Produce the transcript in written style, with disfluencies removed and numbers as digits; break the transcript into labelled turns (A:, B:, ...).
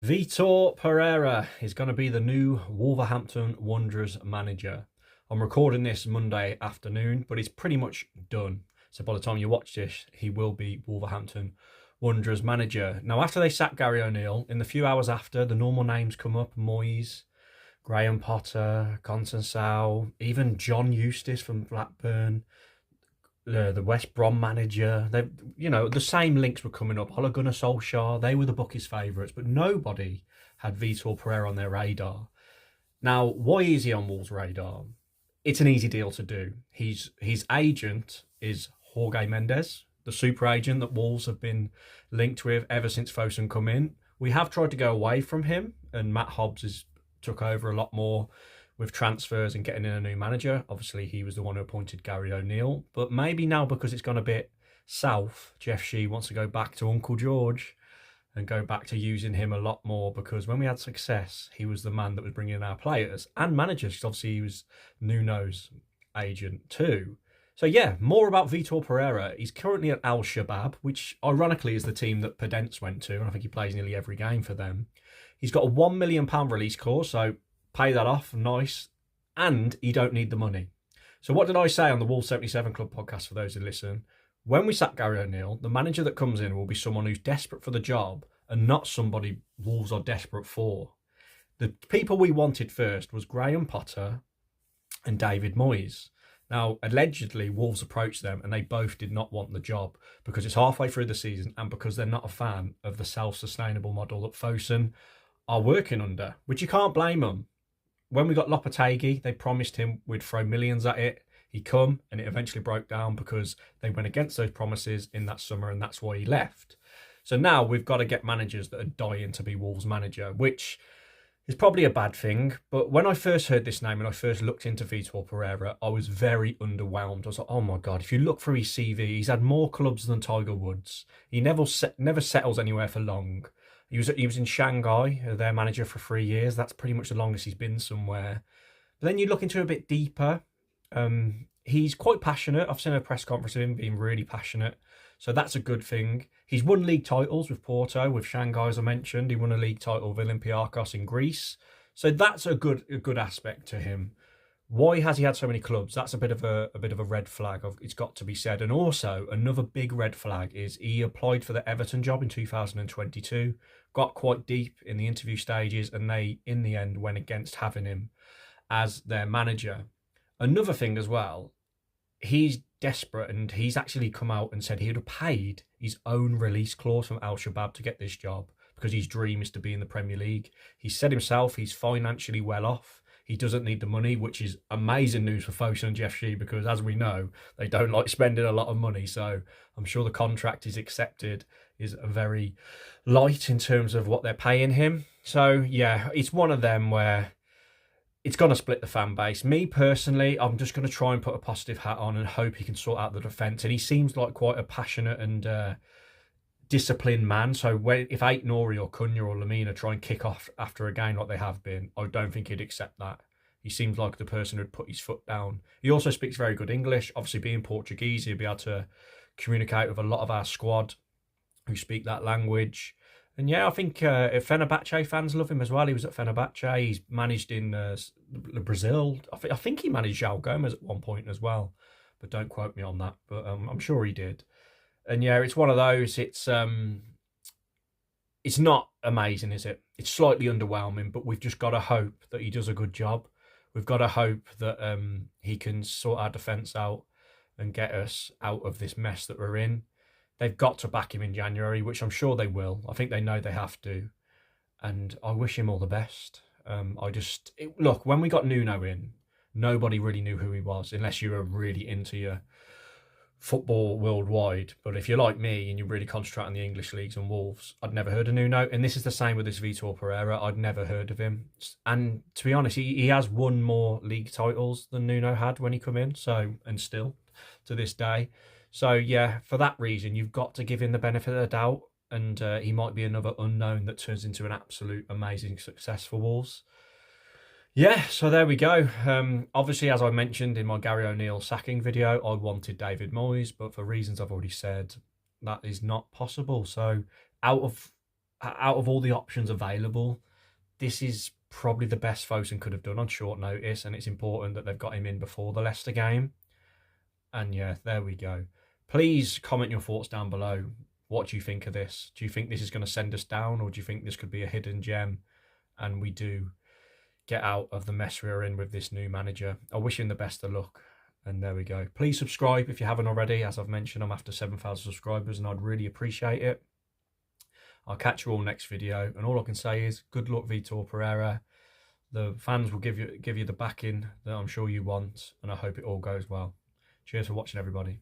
A: Vítor Pereira is going to be the new Wolverhampton Wanderers manager. I'm recording this Monday afternoon, but it's pretty much done. So by the time you watch this, he will be Wolverhampton Wanderers manager. Now, after they sacked Gary O'Neill, in the few hours after, the normal names come up: Moyes, Graham Potter, Mansell, even John Eustace from Blackburn, the West Brom manager. The same links were coming up. Ole Gunnar Solskjaer, they were the bookies' favourites, but nobody had Vítor Pereira on their radar. Now, why is he on Wolves' radar? It's an easy deal to do. His agent is Jorge Mendes, the super agent that Wolves have been linked with ever since Fosun come in. We have tried to go away from him, and Matt Hobbs has took over a lot more with transfers and getting in a new manager. Obviously, he was the one who appointed Gary O'Neill. But maybe now, because it's gone a bit south, Jeff Shee wants to go back to Uncle George and go back to using him a lot more, because when we had success, he was the man that was bringing in our players and managers, because obviously he was Nuno's agent too. So yeah, more about Vítor Pereira. He's currently at Al Shabab, which ironically is the team that Podence went to, and I think he plays nearly every game for them. He's got a £1 million release clause, so pay that off, nice, and you don't need the money. So what did I say on the Wolves 77 Club podcast, for those who listen? When we sack Gary O'Neill, the manager that comes in will be someone who's desperate for the job and not somebody Wolves are desperate for. The people we wanted first was Graham Potter and David Moyes. Now, allegedly, Wolves approached them and they both did not want the job because it's halfway through the season and because they're not a fan of the self-sustainable model that Fosun are working under, which you can't blame them. When we got Lopetegui, they promised him we'd throw millions at it. He come, and it eventually broke down because they went against those promises in that summer, and that's why he left. So now we've got to get managers that are dying to be Wolves manager, which is probably a bad thing. But when I first heard this name and I first looked into Vítor Pereira, I was very underwhelmed. I was like, oh my God, if you look through his CV, he's had more clubs than Tiger Woods. He never settles anywhere for long. He was in Shanghai, their manager, for 3 years. That's pretty much the longest he's been somewhere. But then you look into it a bit deeper. He's quite passionate. I've seen a press conference of him being really passionate. So that's a good thing. He's won league titles with Porto, with Shanghai, as I mentioned. He won a league title with Olympiacos in Greece. So that's a good aspect to him. Why has he had so many clubs? That's a bit of a red flag. It's got to be said. And also another big red flag is he applied for the Everton job in 2022, got quite deep in the interview stages, and they, in the end, went against having him as their manager. Another thing as well, he's desperate, and he's actually come out and said he would have paid his own release clause from Al Shabab to get this job because his dream is to be in the Premier League. He said himself he's financially well off. He doesn't need the money, which is amazing news for Fosun and Jeff Shee, because as we know, they don't like spending a lot of money. So I'm sure the contract he's accepted is very light in terms of what they're paying him. So yeah, it's one of them where it's going to split the fan base. Me personally, I'm just going to try and put a positive hat on and hope he can sort out the defence. And he seems like quite a passionate and disciplined man. So if Ait-Nouri or Cunha or Lamina try and kick off after a game like they have been, I don't think he'd accept that. He seems like the person who'd put his foot down. He also speaks very good English. Obviously, being Portuguese, he'll be able to communicate with a lot of our squad who speak that language. And yeah, I think Fenerbahce fans love him as well. He was at Fenerbahce. He's managed in Brazil. I think he managed João Gomes at one point as well. But don't quote me on that. But I'm sure he did. And yeah, it's one of those. It's not amazing, is it? It's slightly underwhelming, but we've just got to hope that he does a good job. We've got to hope that he can sort our defence out and get us out of this mess that we're in. They've got to back him in January, which I'm sure they will. I think they know they have to. And I wish him all the best. Look, when we got Nuno in, nobody really knew who he was, unless you were really into your football worldwide. But if you're like me and you really concentrate on the English leagues and Wolves, I'd never heard of Nuno. And this is the same with this Vítor Pereira. I'd never heard of him. And to be honest, he has won more league titles than Nuno had when he come in. So, and still to this day. So yeah, for that reason, you've got to give him the benefit of the doubt. And he might be another unknown that turns into an absolute amazing success for Wolves. Yeah, so there we go. Obviously, as I mentioned in my Gary O'Neill sacking video, I wanted David Moyes, but for reasons I've already said, that is not possible. So out of out of all the options available, this is probably the best Fosun could have done on short notice, and it's important that they've got him in before the Leicester game. And yeah, there we go. Please comment your thoughts down below. What do you think of this? Do you think this is going to send us down, or do you think this could be a hidden gem and we do get out of the mess we're in with this new manager? I wish him the best of luck. And there we go. Please subscribe if you haven't already. As I've mentioned, I'm after 7,000 subscribers and I'd really appreciate it. I'll catch you all next video. And all I can say is good luck, Vítor Pereira. The fans will give you the backing that I'm sure you want. And I hope it all goes well. Cheers for watching, everybody.